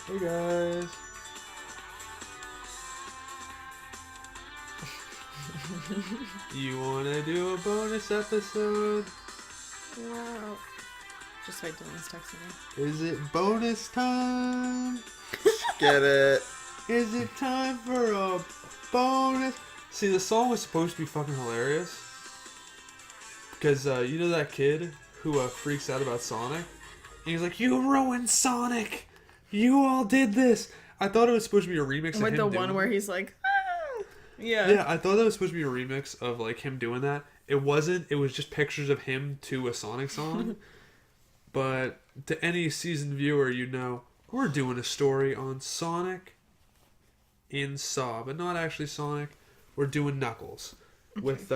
Hey guys. You wanna do a bonus episode? Wow. Just wait, Dylan's texting me. Is it bonus time? Get it? Is it time for a bonus? See, the song was supposed to be fucking hilarious. Because, you know that kid who freaks out about Sonic? And he's like, you ruined Sonic! You all did this! I thought it was supposed to be a remix of With him the doing one where he's like, ah! Yeah. Yeah, I thought that was supposed to be a remix of, like, him doing that. It wasn't. It was just pictures of him to a Sonic song. But to any seasoned viewer, you know, we're doing a story on Sonic in SAW, but not actually Sonic. We're doing Knuckles with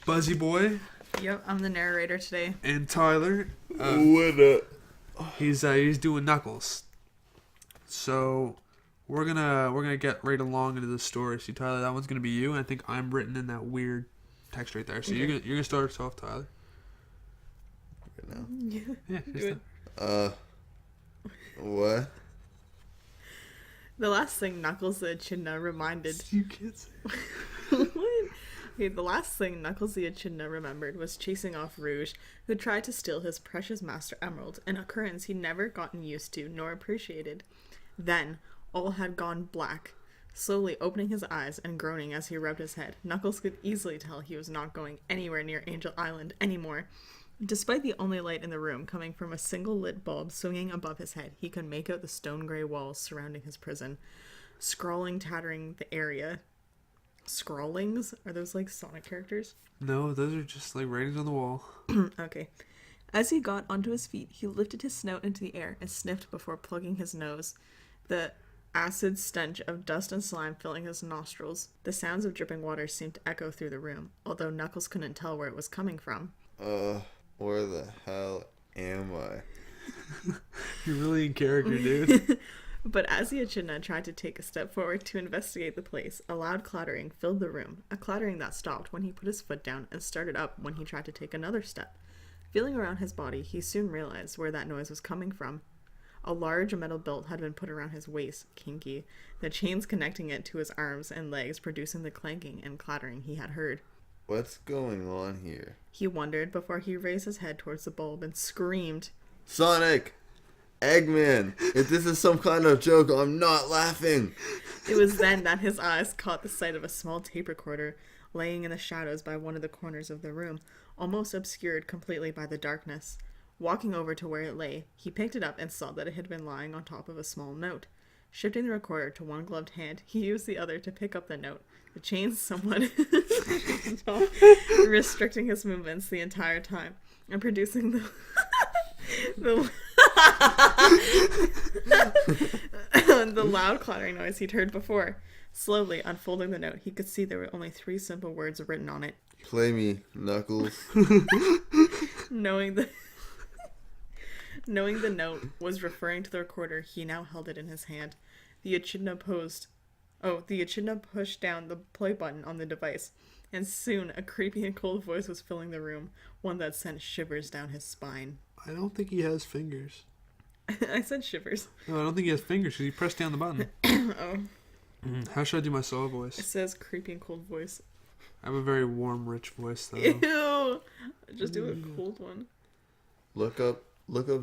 Buzzy Boy. Yep, I'm the narrator today. And Tyler. What up? He's doing Knuckles. So we're gonna get right along into the story. See, Tyler, that one's gonna be you, and I think I'm written in that weird text right there. So Okay. you're gonna start us off, Tyler. Right now. Yeah. Do it. What? The last thing Knuckles the Echidna reminded... You kids. What? Okay, the last thing Knuckles the Echidna remembered was chasing off Rouge, who tried to steal his precious Master Emerald, an occurrence he'd never gotten used to nor appreciated. Then, all had gone black. Slowly opening his eyes and groaning as he rubbed his head, Knuckles could easily tell he was not going anywhere near Angel Island anymore. Despite the only light in the room coming from a single lit bulb swinging above his head, he could make out the stone-gray walls surrounding his prison, scrawling, tattering the area. Scrawlings? Are those like Sonic characters? No, those are just like writings on the wall. Okay. As he got onto his feet, he lifted his snout into the air and sniffed before plugging his nose. The acid stench of dust and slime filling his nostrils. The sounds of dripping water seemed to echo through the room, although Knuckles couldn't tell where it was coming from. Where the hell am I? You're really in character, dude. But as the Echidna tried to take a step forward to investigate the place, a loud clattering filled the room, a clattering that stopped when he put his foot down and started up when he tried to take another step. Feeling around his body, he soon realized where that noise was coming from. A large metal belt had been put around his waist, kinky, the chains connecting it to his arms and legs producing the clanking and clattering he had heard. What's going on here? He wondered before he raised his head towards the bulb and screamed. Sonic! Eggman! If this is some kind of joke, I'm not laughing! It was then that his eyes caught the sight of a small tape recorder laying in the shadows by one of the corners of the room, almost obscured completely by the darkness. Walking over to where it lay, he picked it up and saw that it had been lying on top of a small note. Shifting the recorder to one gloved hand, he used the other to pick up the note, the chains somewhat restricting his movements the entire time, and producing the loud clattering noise he'd heard before. Slowly unfolding the note, he could see there were only 3 simple words written on it. Play me, Knuckles. Knowing the note was referring to the recorder, he now held it in his hand. The Echidna pushed down the play button on the device, and soon a creepy and cold voice was filling the room, one that sent shivers down his spine. I don't think he has fingers. I said shivers. No, I don't think he has fingers because he pressed down the button. Oh. How should I do my solo voice? It says creepy and cold voice. I have a very warm, rich voice, though. Ew! Just do a cold one. Look up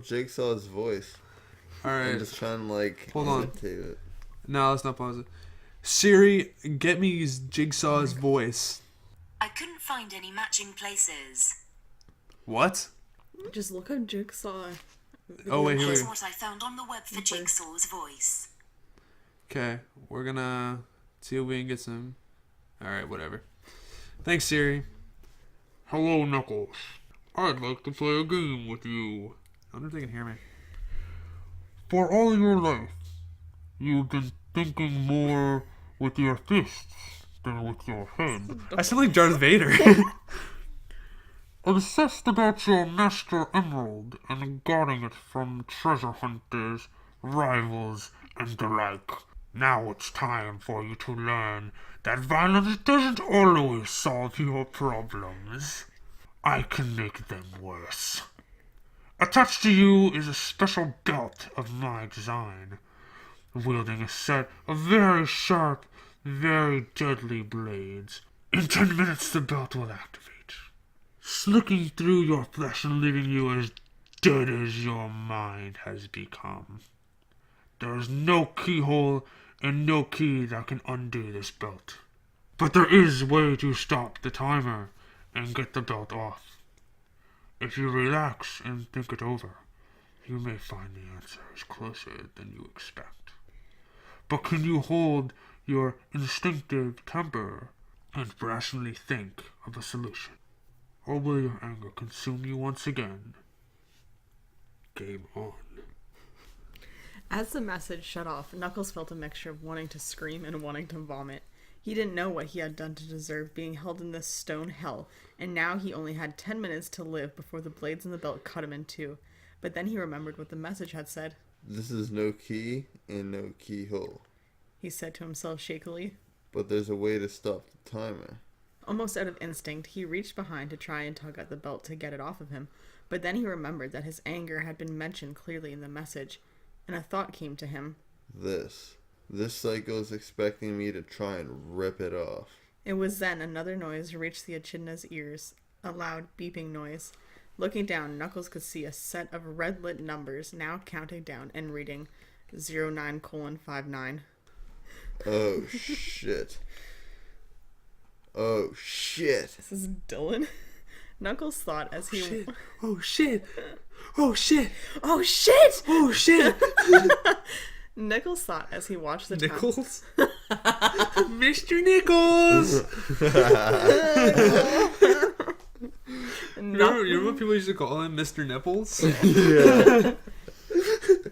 Jigsaw's voice. Alright. I'm just trying to Hold on. imitate it. No, let's not pause it. Siri, get me Jigsaw's voice. I couldn't find any matching places. What? Just look up Jigsaw. Oh, wait, here we Here's go. what I found on the web for Jigsaw's voice. Okay, we're gonna see if we can get some... Alright, whatever. Thanks, Siri. Hello, Knuckles. I'd like to play a game with you. I wonder if they can hear me. For all your life, you've been thinking more with your fists than with your head. I sound like Darth Vader. Obsessed about your Master Emerald and guarding it from treasure hunters, rivals, and the like. Now it's time for you to learn that violence doesn't always solve your problems. I can make them worse. Attached to you is a special belt of my design. wielding a set of very sharp, very deadly blades. In 10 minutes the belt will activate, slicking through your flesh and leaving you as dead as your mind has become. There is no keyhole and no key that can undo this belt. But there is a way to stop the timer and get the belt off. If you relax and think it over, you may find the answer is closer than you expect. But can you hold your instinctive temper and rationally think of a solution? Or will your anger consume you once again? Game on. As the message shut off, Knuckles felt a mixture of wanting to scream and wanting to vomit. He didn't know what he had done to deserve being held in this stone hell, and now he only had 10 minutes to live before the blades in the belt cut him in two. But then he remembered what the message had said. This is no key and no keyhole. He said to himself shakily. But there's a way to stop the timer. Almost out of instinct, he reached behind to try and tug at the belt to get it off of him. But then he remembered that his anger had been mentioned clearly in the message, and a thought came to him. This psycho is expecting me to try and rip it off. It was then another noise reached the echidna's ears, a loud beeping noise. Looking down, Knuckles could see a set of red-lit numbers now counting down and reading 09:59. Oh, shit. Oh, shit. This is Dylan. Knuckles thought as he... Shit. Oh shit! Oh shit! Oh, shit! Oh shit! Knuckles thought as he watched the time... Nichols? Mr. Nichols! You remember what people used to call him? Mr. Nipples? Yeah.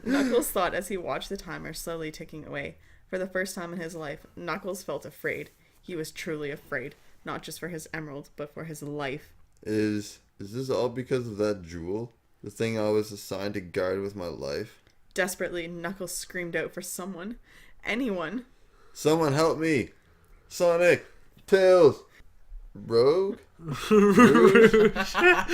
Knuckles thought as he watched the timer slowly ticking away. For the first time in his life, Knuckles felt afraid. He was truly afraid, not just for his emerald, but for his life. Is this all because of that jewel? The thing I was assigned to guard with my life? Desperately, Knuckles screamed out for someone. Anyone. Someone help me! Sonic! Tails! Rogue? Rouge? I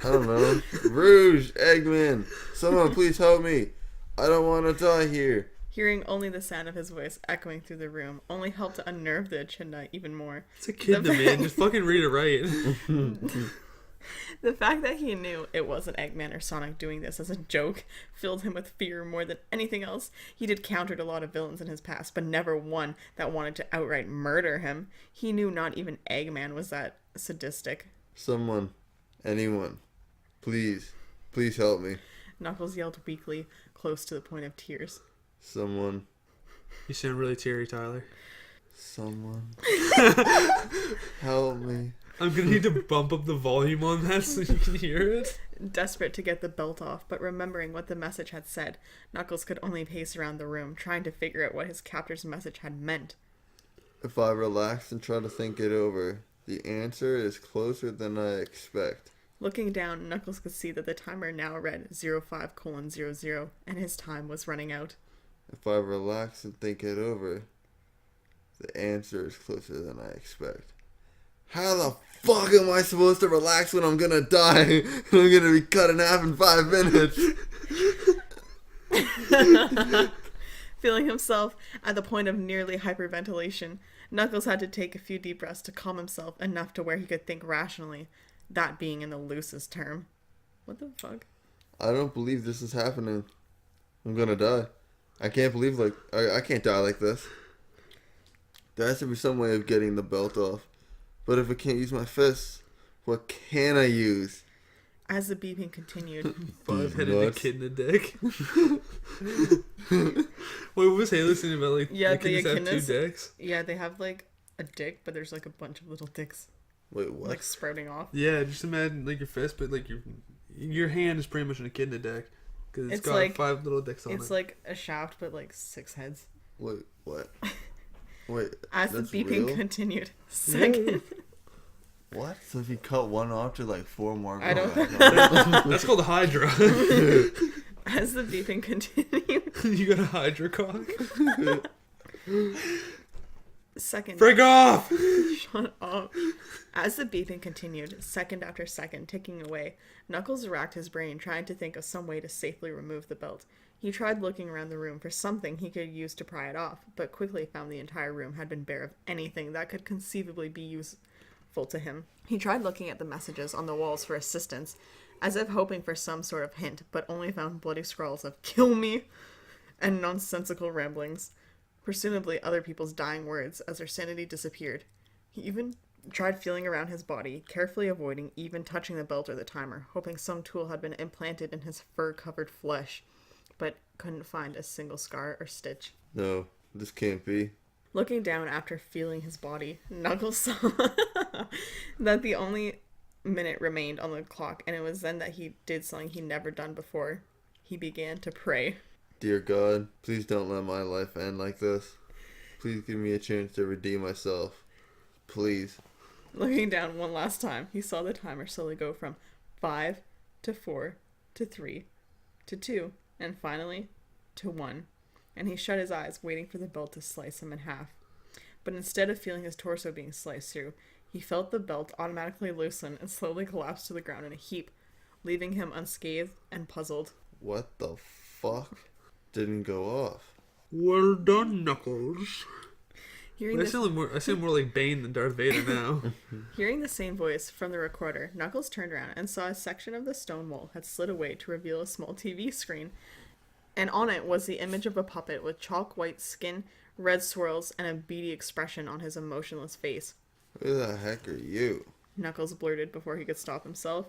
don't know. Rouge! Eggman! Someone please help me! I don't want to die here. Hearing only the sound of his voice echoing through the room only helped to unnerve the echidna even more. It's a kid to man. Just fucking read it right. The fact that he knew it wasn't Eggman or Sonic doing this as a joke filled him with fear more than anything else. He did countered a lot of villains in his past, but never one that wanted to outright murder him. He knew not even Eggman was that sadistic. Someone. Anyone. Please. Please help me. Knuckles yelled weakly, close to the point of tears. Someone. You sound really teary, Tyler. Someone. Help me. I'm gonna need to bump up the volume on that so you can hear it. Desperate to get the belt off, but remembering what the message had said, Knuckles could only pace around the room, trying to figure out what his captor's message had meant. If I relax and try to think it over, the answer is closer than I expect. Looking down, Knuckles could see that the timer now read 05:00, and his time was running out. If I relax and think it over, the answer is closer than I expect. How the fuck am I supposed to relax when I'm gonna die and I'm gonna be cut in half in 5 minutes? Feeling himself at the point of nearly hyperventilation, Knuckles had to take a few deep breaths to calm himself enough to where he could think rationally, that being in the loosest term. What the fuck? I don't believe this is happening. I'm gonna die. I can't believe, I can't die like this. There has to be some way of getting the belt off. But if I can't use my fists, what can I use? As the beeping continued, 5-headed echidna dick. Wait, what was Haley saying about, like, Yeah, echidnas the have 2 echidnas- dicks? yeah, they have like a dick, but there's like a bunch of little dicks Wait, what? like sprouting off. Yeah, just imagine, like, your fist, but, like, your hand is pretty much an echidna dick. Because it's It's got like- 5 little dicks on it. It's like a shaft, but like 6 heads. Wait, what? Wait, As the that's beeping real? continued, second. What? So if you cut one off to 4 more? I don't That's called a Hydra. As the beeping continued, You got a Hydra cock? second. Break off! Shut up. As the beeping continued, second after second ticking away, Knuckles racked his brain trying to think of some way to safely remove the belt. He tried looking around the room for something he could use to pry it off, but quickly found the entire room had been bare of anything that could conceivably be useful to him. He tried looking at the messages on the walls for assistance, as if hoping for some sort of hint, but only found bloody scrawls of "kill me" and nonsensical ramblings, presumably other people's dying words, as their sanity disappeared. He even tried feeling around his body, carefully avoiding even touching the belt or the timer, hoping some tool had been implanted in his fur-covered flesh, but couldn't find a single scar or stitch. No, this can't be. Looking down after feeling his body, Knuckles saw that the only minute remained on the clock, and it was then that he did something he'd never done before. He began to pray. Dear God, please don't let my life end like this. Please give me a chance to redeem myself. Please. Looking down one last time, he saw the timer slowly go from 5 to 4 to 3 to 2 and finally to 1. And he shut his eyes, waiting for the belt to slice him in half. But instead of feeling his torso being sliced through, he felt the belt automatically loosen and slowly collapse to the ground in a heap, leaving him unscathed and puzzled. What the fuck? Didn't go off. Well done, Knuckles. Hearing I this, sound more like Bane than Darth Vader now. hearing the same voice from the recorder, Knuckles turned around and saw a section of the stone wall had slid away to reveal a small TV screen, and on it was the image of a puppet with chalk white skin, red swirls, and a beady expression on his emotionless face. Who the heck are you? Knuckles blurted before he could stop himself.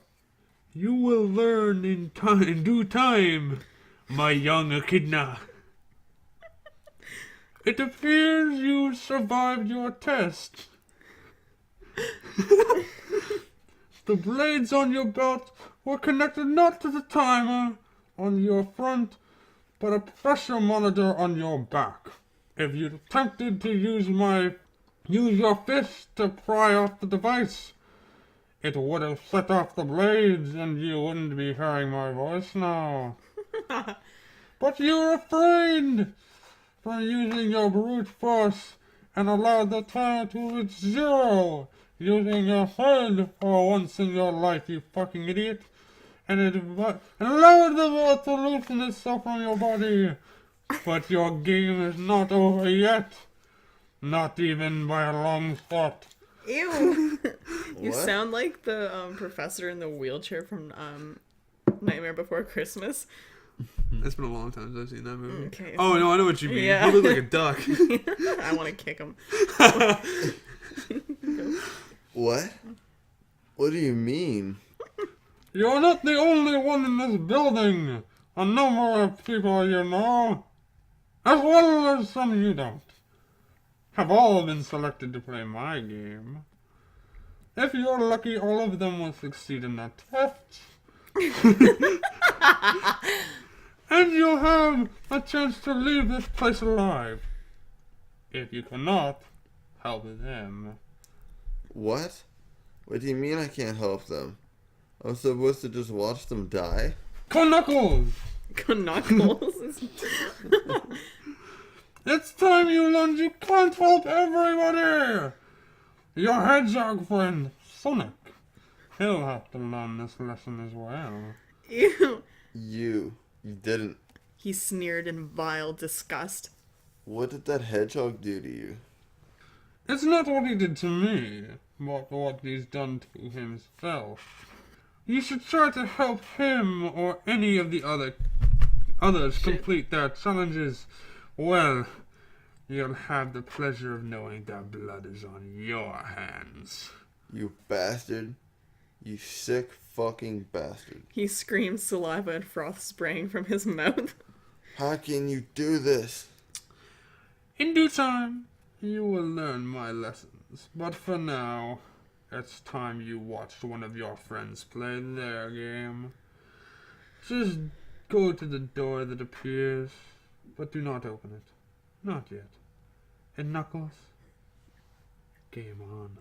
You will learn in due time, my young echidna. It appears you survived your test. The blades on your belt were connected not to the timer on your front, but a pressure monitor on your back. If you attempted to use your fist to pry off the device, it would have set off the blades and you wouldn't be hearing my voice now. But you're afraid from using your brute force and allowed the timer to reach 0 using your head for once in your life, you fucking idiot. And allowed the belt to loosen itself from your body. But your game is not over yet. Not even by a long shot. Ew! You What? sound like the professor in the wheelchair from Nightmare Before Christmas. It's been a long time since I've seen that movie. Okay. Oh, no, I know what you mean. Yeah. You look like a duck. I want to kick him. What? What do you mean? You're not the only one in this building. A number of people you know, as well as some you don't, have all been selected to play my game. If you're lucky, all of them will succeed in that test. And you'll have a chance to leave this place alive. If you cannot, help them. What? What do you mean I can't help them? I'm supposed to just watch them die? Knuckles! Knuckles. It's time you learned you can't help everybody! Your hedgehog friend, Sonic, he'll have to learn this lesson as well. Ew. You didn't. He sneered in vile disgust. What did that hedgehog do to you? It's not what he did to me, but what he's done to himself. You should try to help him or any of the others complete their challenges. Well, you'll have the pleasure of knowing their blood is on your hands. You bastard. You sick fucking bastard. He screamed, saliva and froth spraying from his mouth. How can you do this? In due time, you will learn my lessons. But for now, it's time you watched one of your friends play their game. Just go to the door that appears, but do not open it. Not yet. And Knuckles, game on.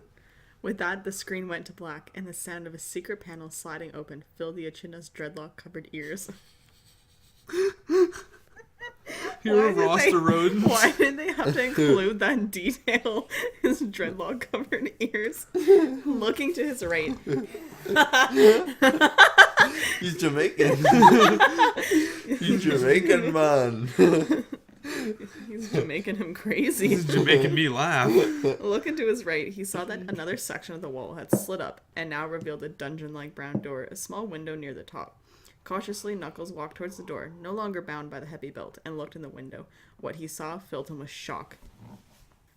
With that, the screen went to black, and the sound of a secret panel sliding open filled the echidna's dreadlock-covered ears. You're a Why did roster rodent. Why did they have to include that detail? His dreadlock-covered ears. Looking to his right, He's Jamaican. Jamaican man. He's making him crazy. This is making me laugh. Looking to his right, he saw that another section of the wall had slid up and now revealed a dungeon-like brown door, a small window near the top. Cautiously, Knuckles walked towards the door, no longer bound by the heavy belt, and looked in the window. What he saw filled him with shock.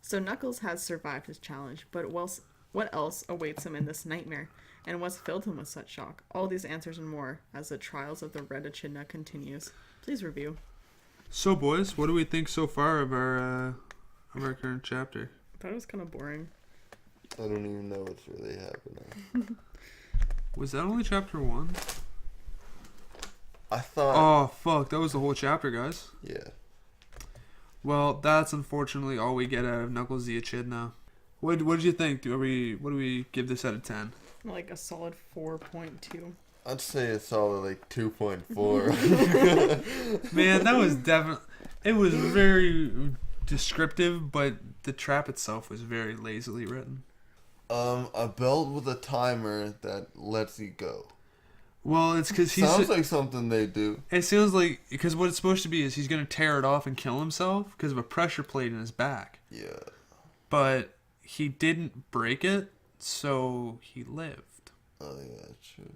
So Knuckles has survived his challenge, but what else awaits him in this nightmare? And what's filled him with such shock? All these answers and more as the trials of the Red Echidna continues. Please review. So, boys, what do we think so far of our current chapter? I thought it was kind of boring. I don't even know what's really happening. Was that only chapter 1? I thought. Oh, fuck. That was the whole chapter, guys. Yeah. Well, that's unfortunately all we get out of Knuckles the Echidna. What did you think? What do we give this out of 10? Like a solid 4.2. I'd say it's solid like 2.4. Man, that was definitely... It was very descriptive, but the trap itself was very lazily written. A belt with a timer that lets you go. Well, it's because he's... Sounds like something they do. It sounds like... Because what it's supposed to be is he's going to tear it off and kill himself because of a pressure plate in his back. Yeah. But he didn't break it, so he lived. Oh, yeah, that's true.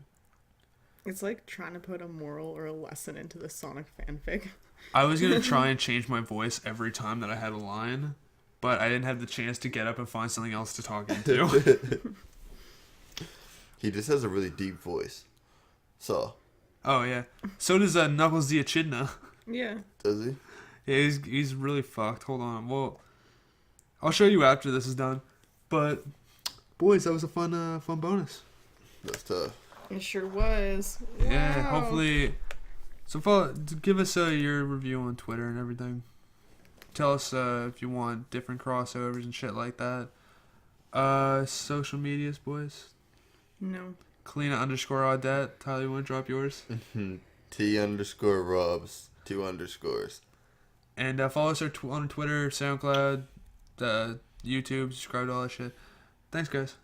It's like trying to put a moral or a lesson into the Sonic fanfic. I was going to try and change my voice every time that I had a line, but I didn't have the chance to get up and find something else to talk into. He just has a really deep voice. So. Oh, yeah. So does Knuckles the Echidna. Yeah. Does he? Yeah, he's really fucked. Hold on. Well, I'll show you after this is done. But, boys, that was a fun bonus. That's tough. It sure was. Yeah, Wow. hopefully... So give us your review on Twitter and everything. Tell us if you want different crossovers and shit like that. Social medias, boys. No. Kalina_Audette. Tyler, you want to drop yours? T_Robs. 2 underscores. And follow us on Twitter, SoundCloud, YouTube. Subscribe to all that shit. Thanks, guys.